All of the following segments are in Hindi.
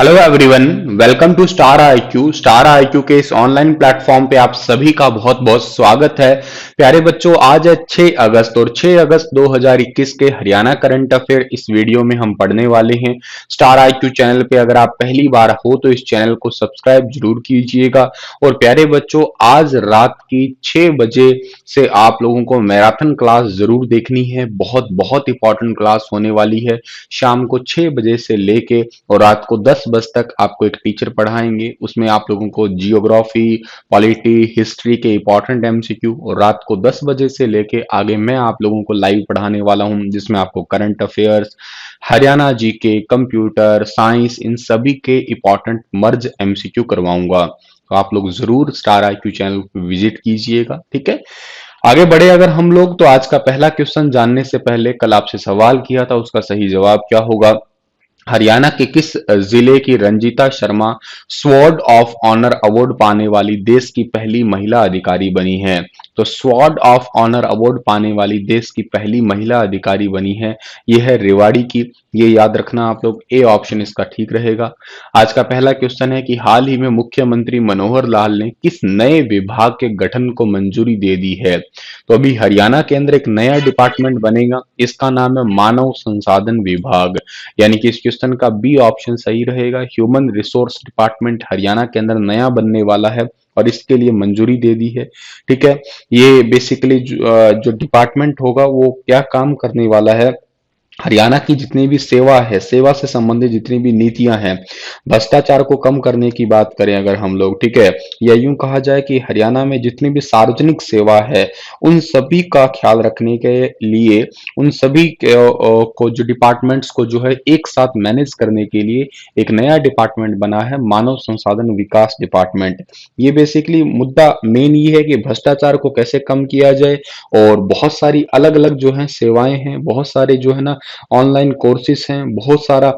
Hello everyone, welcome to Star IQ. Star IQ के इस ऑनलाइन प्लेटफॉर्म पे आप सभी का बहुत बहुत स्वागत है। प्यारे बच्चों, आज है 6 अगस्त और 6 अगस्त 2021 के हरियाणा करंट अफेयर इस वीडियो में हम पढ़ने वाले हैं। स्टार आईक्यू चैनल पे अगर आप पहली बार हो तो इस चैनल को सब्सक्राइब जरूर कीजिएगा। और प्यारे बच्चों, आज रात की 6 बजे से आप लोगों को मैराथन क्लास जरूर देखनी है। बहुत बहुत इंपॉर्टेंट क्लास होने वाली है। शाम को 6 बजे से लेके और रात को 10 बजे तक आपको एक टीचर पढ़ाएंगे। उसमें आप लोगों को जियोग्राफी, पॉलिटी, हिस्ट्री के इंपॉर्टेंट एमसीक्यू, और रात को 10 बजे से लेके आगे मैं आप लोगों को लाइव पढ़ाने वाला हूं, जिसमें आपको current affairs, Haryana GK, computer science, इन सभी के इंपॉर्टेंट मर्ज एमसीक्यू करवाऊंगा। तो आप लोग जरूर स्टार आईक्यू चैनल को विजिट कीजिएगा। ठीक है, आगे बढ़े अगर हम लोग, तो आज का पहला क्वेश्चन जानने से पहले कल आपसे सवाल किया था, उसका सही जवाब क्या होगा। हरियाणा के किस जिले की Ranjita Sharma sword of honour award पाने वाली देश की पहली महिला अधिकारी बनी है। तो स्वॉर्ड ऑफ ऑनर अवार्ड पाने वाली देश की पहली महिला अधिकारी बनी है, यह है रेवाड़ी की। ये याद रखना आप लोग, ए ऑप्शन इसका ठीक रहेगा। आज का पहला क्वेश्चन है कि हाल ही में मुख्यमंत्री मनोहर लाल ने किस नए विभाग के गठन को मंजूरी दे दी है। तो अभी हरियाणा के अंदर एक नया डिपार्टमेंट बनेगा, इसका नाम है मानव संसाधन विभाग। यानी कि इस क्वेश्चन का बी ऑप्शन सही रहेगा। ह्यूमन रिसोर्स डिपार्टमेंट हरियाणा के अंदर नया बनने वाला है और इसके लिए मंजूरी दे दी है। ठीक है, ये बेसिकली जो डिपार्टमेंट होगा वो क्या काम करने वाला है। हरियाणा की जितनी भी सेवा है, सेवा से संबंधित जितनी भी नीतियां हैं, भ्रष्टाचार को कम करने की बात करें अगर हम लोग, ठीक है, या यूं कहा जाए कि हरियाणा में जितनी भी सार्वजनिक सेवा है उन सभी का ख्याल रखने के लिए, उन सभी को जो डिपार्टमेंट्स को जो है एक साथ मैनेज करने के लिए एक नया डिपार्टमेंट बना है, मानव संसाधन विकास डिपार्टमेंट। ये बेसिकली मुद्दा मेन ये है कि भ्रष्टाचार को कैसे कम किया जाए, और बहुत सारी अलग अलग जो है सेवाएं हैं, बहुत सारे जो है ना ऑनलाइन कोर्सेज हैं, बहुत सारा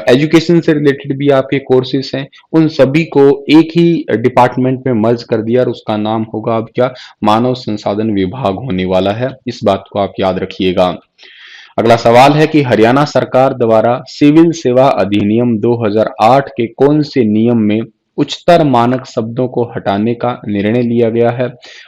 एजुकेशन से रिलेटेड भी आपके कोर्सेज हैं, उन सभी को एक ही डिपार्टमेंट में मर्ज कर दिया और उसका नाम होगा अब क्या, मानव संसाधन विभाग होने वाला है। इस बात को आप याद रखिएगा। अगला सवाल है कि हरियाणा सरकार द्वारा सिविल सेवा अधिनियम 2008 के कौन से नियम में उच्चतर मानक शब्दों को हटाने का निर्णय लिया गया है।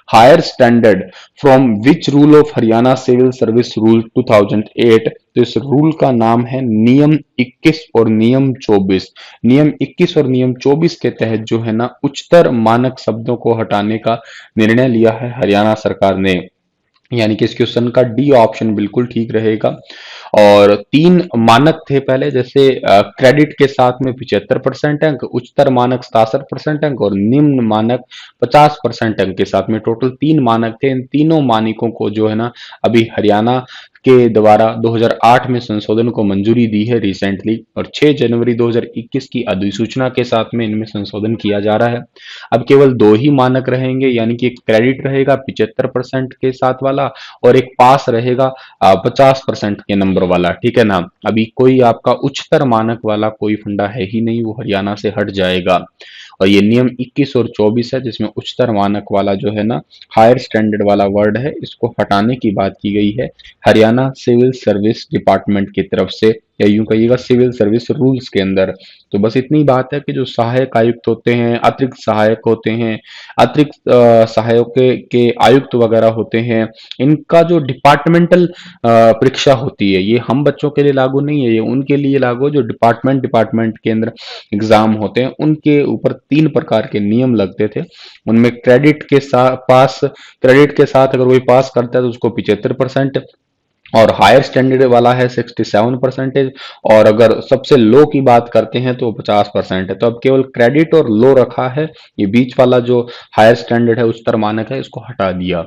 Higher standard from which rule of Haryana civil service rule 2008। तो इस रूल का नाम है नियम 21 और नियम 24। नियम 21 और नियम 24 के तहत जो है ना उच्चतर मानक शब्दों को हटाने का निर्णय लिया है हरियाणा सरकार ने। यानी कि इस क्वेश्चन का डी ऑप्शन बिल्कुल ठीक रहेगा। और 3 मानक थे पहले, जैसे क्रेडिट के साथ में 75% अंक, उच्चतर मानक 67% अंक और निम्न मानक 50% अंक के साथ में टोटल 3 मानक थे। इन तीनों मानकों को जो है ना अभी हरियाणा के द्वारा 2008 में संशोधन को मंजूरी दी है रिसेंटली, और 6 जनवरी 2021 की अधिसूचना के साथ में इनमें संशोधन किया जा रहा है। अब केवल 2 ही मानक रहेंगे, यानी कि एक क्रेडिट रहेगा 75% के साथ वाला, और एक पास रहेगा 50% के नंबर वाला। ठीक है ना, अभी कोई आपका उच्चतर मानक वाला कोई फंडा है ही नहीं, वो हरियाणा से हट जाएगा। और ये नियम 21 और 24 है, जिसमें उच्चतर मानक वाला जो है ना हायर स्टैंडर्ड वाला वर्ड है, इसको हटाने की बात की गई है हरियाणा सिविल सर्विस डिपार्टमेंट की तरफ से, या यूं कहिएगा सिविल सर्विस रूल्स के अंदर। तो बस इतनी बात है कि जो सहायक आयुक्त होते हैं, अतिरिक्त सहायक होते हैं, अतिरिक्त सहायक के आयुक्त वगैरह होते हैं, इनका जो डिपार्टमेंटल परीक्षा होती है, ये हम बच्चों के लिए लागू नहीं है, ये उनके लिए लागू है जो डिपार्टमेंट के अंदर एग्जाम होते हैं। उनके ऊपर 3 प्रकार के नियम लगते थे। उनमें क्रेडिट के साथ अगर कोई पास करता है तो उसको 75%, और हायर स्टैंडर्ड वाला है 67%, और अगर सबसे लो की बात करते हैं तो 50% है। तो अब केवल क्रेडिट और लो रखा है, ये बीच वाला जो हायर स्टैंडर्ड है उच्चतर मानक है, इसको हटा दिया।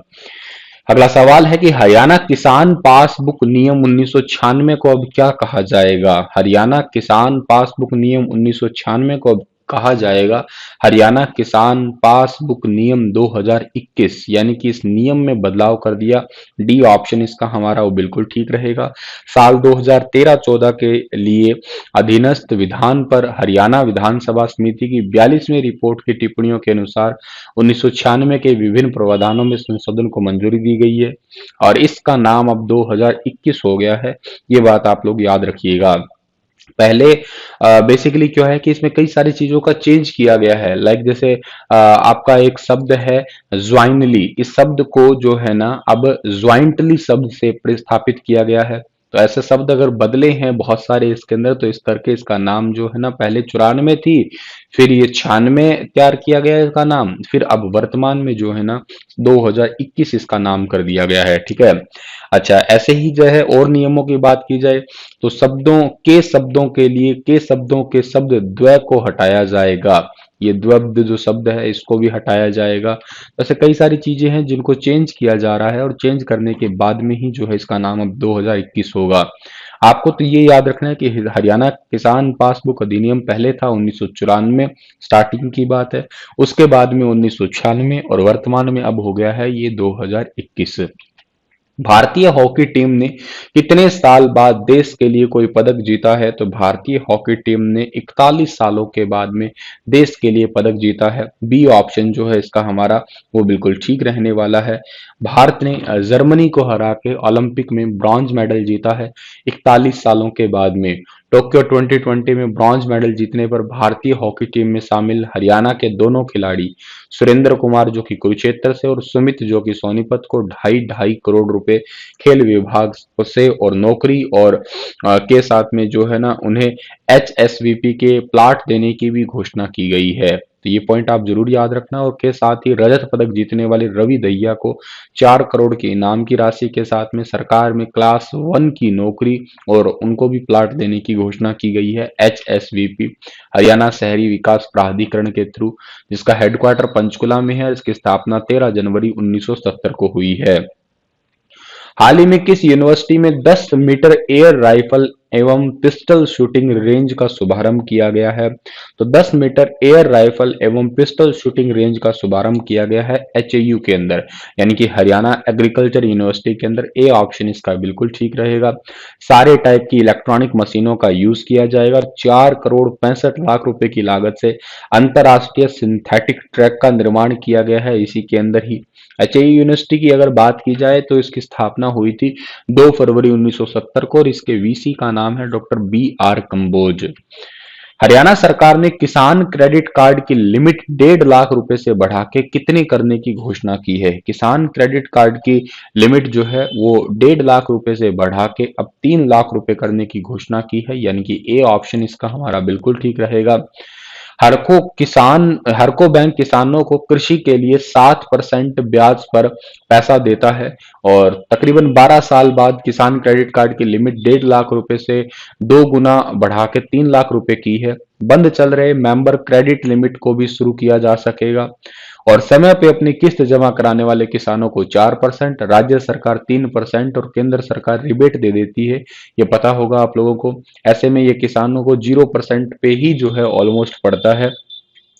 अगला सवाल है कि हरियाणा किसान पासबुक नियम 1996 को अब क्या कहा जाएगा। हरियाणा किसान पासबुक नियम 1996 को अब कहा जाएगा हरियाणा किसान पासबुक नियम 2021। यानी कि इस नियम में बदलाव कर दिया। डी ऑप्शन इसका हमारा वो बिल्कुल ठीक रहेगा। साल 2013-14 के लिए अधीनस्थ विधान पर हरियाणा विधानसभा समिति की 42वीं रिपोर्ट की टिप्पणियों के अनुसार 1996 के विभिन्न प्रावधानों में संशोधन को मंजूरी दी गई है, और इसका नाम अब 2021 हो गया है। ये बात आप लोग याद रखिएगा। पहले बेसिकली क्या है कि इसमें कई सारी चीजों का चेंज किया गया है। लाइक जैसे आपका एक शब्द है ज्वाइनली, इस शब्द को जो है ना अब ज्वाइंटली शब्द से प्रतिस्थापित किया गया है। तो ऐसे शब्द अगर बदले हैं बहुत सारे इसके अंदर, तो इस करके इसका नाम जो है ना पहले 94 थी, फिर ये 96 तैयार किया गया है इसका नाम, फिर अब वर्तमान में जो है ना 2021 इसका नाम कर दिया गया है। ठीक है। अच्छा, ऐसे ही जो है और नियमों की बात की जाए तो शब्दों के लिए के शब्दों के शब्द द्वय को हटाया जाएगा। ये द्वंद जो शब्द है इसको भी हटाया जाएगा। वैसे कई सारी चीजें हैं जिनको चेंज किया जा रहा है, और चेंज करने के बाद में ही जो है इसका नाम अब 2021 होगा। आपको तो ये याद रखना है कि हरियाणा किसान पासबुक अधिनियम पहले था 1994, स्टार्टिंग की बात है। उसके बाद में 1996, और वर्तमान में अब हो गया है ये 2021। भारतीय हॉकी टीम ने कितने साल बाद देश के लिए कोई पदक जीता है? तो भारतीय हॉकी टीम ने 41 सालों के बाद में देश के लिए पदक जीता है। बी ऑप्शन जो है इसका हमारा वो बिल्कुल ठीक रहने वाला है। भारत ने जर्मनी को हरा के ओलंपिक में ब्रॉन्ज मेडल जीता है 41 सालों के बाद में। टोक्यो 2020 में ब्रॉन्ज मेडल जीतने पर भारतीय हॉकी टीम में शामिल हरियाणा के दोनों खिलाड़ी सुरेंद्र कुमार जो कि कुरुक्षेत्र से, और सुमित जो कि सोनीपत को 2.5 करोड़ रुपए खेल विभाग से और नौकरी और के साथ में जो है ना उन्हें HSVP के प्लाट देने की भी घोषणा की गई है। तो ये पॉइंट आप जरूर याद रखना। और के साथ ही रजत पदक जीतने वाले रवि दहिया को 4 करोड़ के इनाम की राशि के साथ में सरकार में क्लास 1 की नौकरी और उनको भी प्लाट देने की घोषणा की गई है HSVP, हरियाणा शहरी विकास प्राधिकरण के थ्रू, जिसका हेडक्वार्टर पंचकुला में है। इसकी स्थापना 13 जनवरी 1970 को हुई है। हाल ही में किस यूनिवर्सिटी में 10 मीटर एयर राइफल एवं पिस्टल शूटिंग रेंज का शुभारंभ किया गया है? तो 10 मीटर एयर राइफल एवं पिस्टल शूटिंग रेंज का शुभारंभ किया गया है HAU के अंदर, यानी कि हरियाणा एग्रीकल्चर यूनिवर्सिटी के अंदर। ए ऑप्शन इसका बिल्कुल ठीक रहेगा। सारे टाइप की इलेक्ट्रॉनिक मशीनों का यूज किया जाएगा। 4 करोड़ 65 लाख रुपए की लागत से अंतरराष्ट्रीय सिंथेटिक ट्रैक का निर्माण किया गया है इसी के अंदर ही। HAU यूनिवर्सिटी की अगर बात की जाए तो इसकी स्थापना हुई थी 2 फरवरी 1970 को, और इसके वीसी का नाम है डॉक्टर BR कंबोज। हरियाणा सरकार ने किसान क्रेडिट कार्ड की लिमिट 1.5 लाख रुपए से बढ़ा के कितने करने की घोषणा की है? किसान क्रेडिट कार्ड की लिमिट जो है वो 1.5 लाख रुपए से बढ़ा के अब 3 लाख रुपए करने की घोषणा की है, यानी कि ए ऑप्शन इसका हमारा बिल्कुल ठीक रहेगा। हरको बैंक किसानों को कृषि के लिए 7% ब्याज पर पैसा देता है, और तकरीबन 12 साल बाद किसान क्रेडिट कार्ड की लिमिट 1.5 लाख रुपए से 2 गुना बढ़ा के 3 लाख रुपए की है। बंद चल रहे मेंबर क्रेडिट लिमिट को भी शुरू किया जा सकेगा, और समय पे अपनी किस्त जमा कराने वाले किसानों को 4%, राज्य सरकार 3% और केंद्र सरकार रिबेट दे देती है, ये पता होगा आप लोगों को। ऐसे में ये किसानों को 0% पे ही जो है ऑलमोस्ट पड़ता है।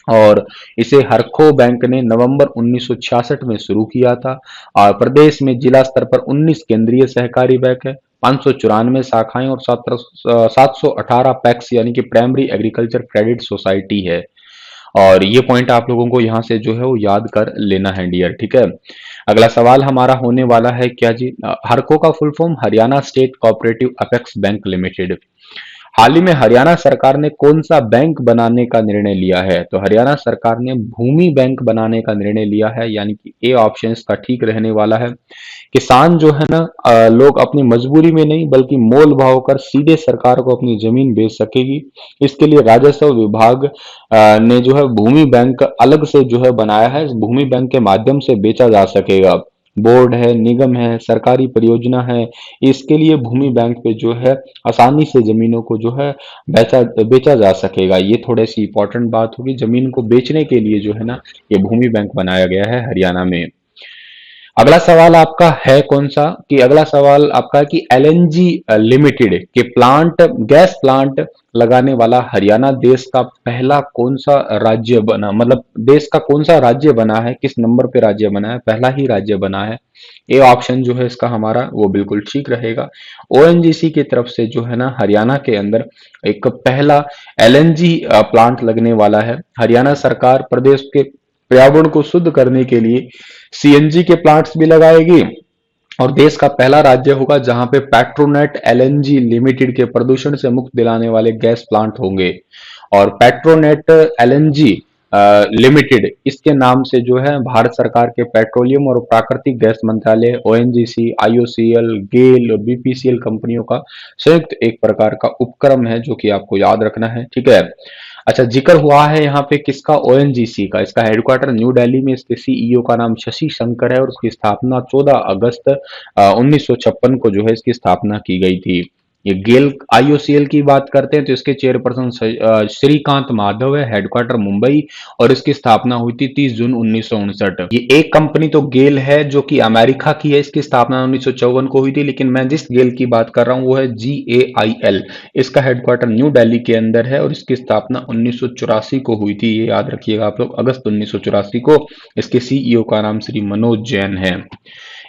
और इसे हरखो बैंक ने नवंबर 1966 में शुरू किया था, और प्रदेश में जिला स्तर पर 19 केंद्रीय सहकारी बैंक है, 594 शाखाएं और 718 पैक्स यानी कि प्राइमरी एग्रीकल्चर क्रेडिट सोसाइटी है। और ये पॉइंट आप लोगों को यहाँ से जो है वो याद कर लेना है डियर। ठीक है। अगला सवाल हमारा होने वाला है क्या जी? हरको का full form Haryana state cooperative apex bank limited. हाल ही में हरियाणा सरकार ने कौन सा बैंक बनाने का निर्णय लिया है? तो हरियाणा सरकार ने भूमि बैंक बनाने का निर्णय लिया है, यानी कि ए ऑप्शन इसका ठीक रहने वाला है। किसान जो है ना लोग अपनी मजबूरी में नहीं बल्कि मोल भाव कर सीधे सरकार को अपनी जमीन बेच सकेगी। इसके लिए राजस्व विभाग ने जो है भूमि बैंक अलग से जो है बनाया है। इस भूमि बैंक के माध्यम से बेचा जा सकेगा। बोर्ड है, निगम है, सरकारी परियोजना है, इसके लिए भूमि बैंक पे जो है आसानी से जमीनों को जो है बेचा बेचा जा सकेगा। ये थोड़ी सी इंपॉर्टेंट बात होगी। जमीन को बेचने के लिए जो है ना ये भूमि बैंक बनाया गया है हरियाणा में। अगला सवाल आपका है कौन सा? कि अगला सवाल आपका है कि LNG लिमिटेड के प्लांट गैस प्लांट लगाने वाला हरियाणा देश का पहला कौन सा राज्य बना, मतलब देश का कौन सा राज्य बना है, किस नंबर पे राज्य बना है? पहला ही राज्य बना है। ए ऑप्शन जो है इसका हमारा वो बिल्कुल ठीक रहेगा। ONGC की तरफ से जो है ना हरियाणा के अंदर एक पहला LNG प्लांट लगने वाला है। हरियाणा सरकार प्रदेश के पर्यावरण को शुद्ध करने के लिए CNG के प्लांट्स भी लगाएगी, और देश का पहला राज्य होगा जहां पे पेट्रोनेट एलएनजी लिमिटेड के प्रदूषण से मुक्त दिलाने वाले गैस प्लांट होंगे। और पेट्रोनेट एलएनजी लिमिटेड इसके नाम से जो है भारत सरकार के पेट्रोलियम और प्राकृतिक गैस मंत्रालय, ओएनजीसी, आईओसीएल, गेल और बीपीसीएल कंपनियों का संयुक्त एक प्रकार का उपक्रम है, जो कि आपको याद रखना है। ठीक है। अच्छा, जिक्र हुआ है यहाँ पे किसका? ओएनजीसी का। इसका हेडक्वार्टर न्यू दिल्ली में, इसके सीईओ का नाम शशि शंकर है और उसकी स्थापना 14 अगस्त 1956 को जो है इसकी स्थापना की गई थी। ये गेल आईओसीएल की बात करते हैं तो इसके चेयरपर्सन श्रीकांत माधव है, हेडक्वार्टर मुंबई, और इसकी स्थापना हुई थी 30 जून 1959। ये एक कंपनी तो गेल है जो कि अमेरिका की है, इसकी स्थापना 1954 को हुई थी, लेकिन मैं जिस गेल की बात कर रहा हूं वो है GAIL। इसका हेडक्वार्टर न्यू दिल्ली के अंदर है और इसकी स्थापना 1984 को हुई थी, ये याद रखिएगा आप लोग, अगस्त 1984 को। इसके सीईओ का नाम श्री मनोज जैन है।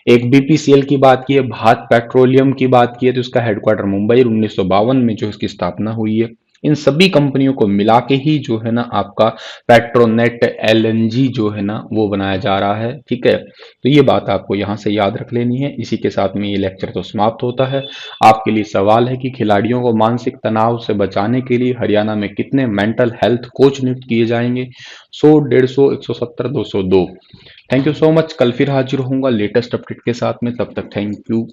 एक बीपीसीएल की बात की है, भारत पेट्रोलियम की बात की है, तो इसका हेडक्वार्टर मुंबई 1952 में जो इसकी स्थापना हुई है। इन सभी कंपनियों को मिला के ही जो है ना आपका पेट्रोनेट एलएनजी जो है ना वो बनाया जा रहा है। ठीक है, तो ये बात आपको यहाँ से याद रख लेनी है। इसी के साथ में ये लेक्चर तो समाप्त होता है। आपके लिए सवाल है कि खिलाड़ियों को मानसिक तनाव से बचाने के लिए हरियाणा में कितने मेंटल हेल्थ कोच नियुक्त किए जाएंगे? 100, 150, 170, 202। Thank you so much. कल फिर हाजिर होऊंगा लेटेस्ट अपडेट के साथ में, तब तक थैंक यू।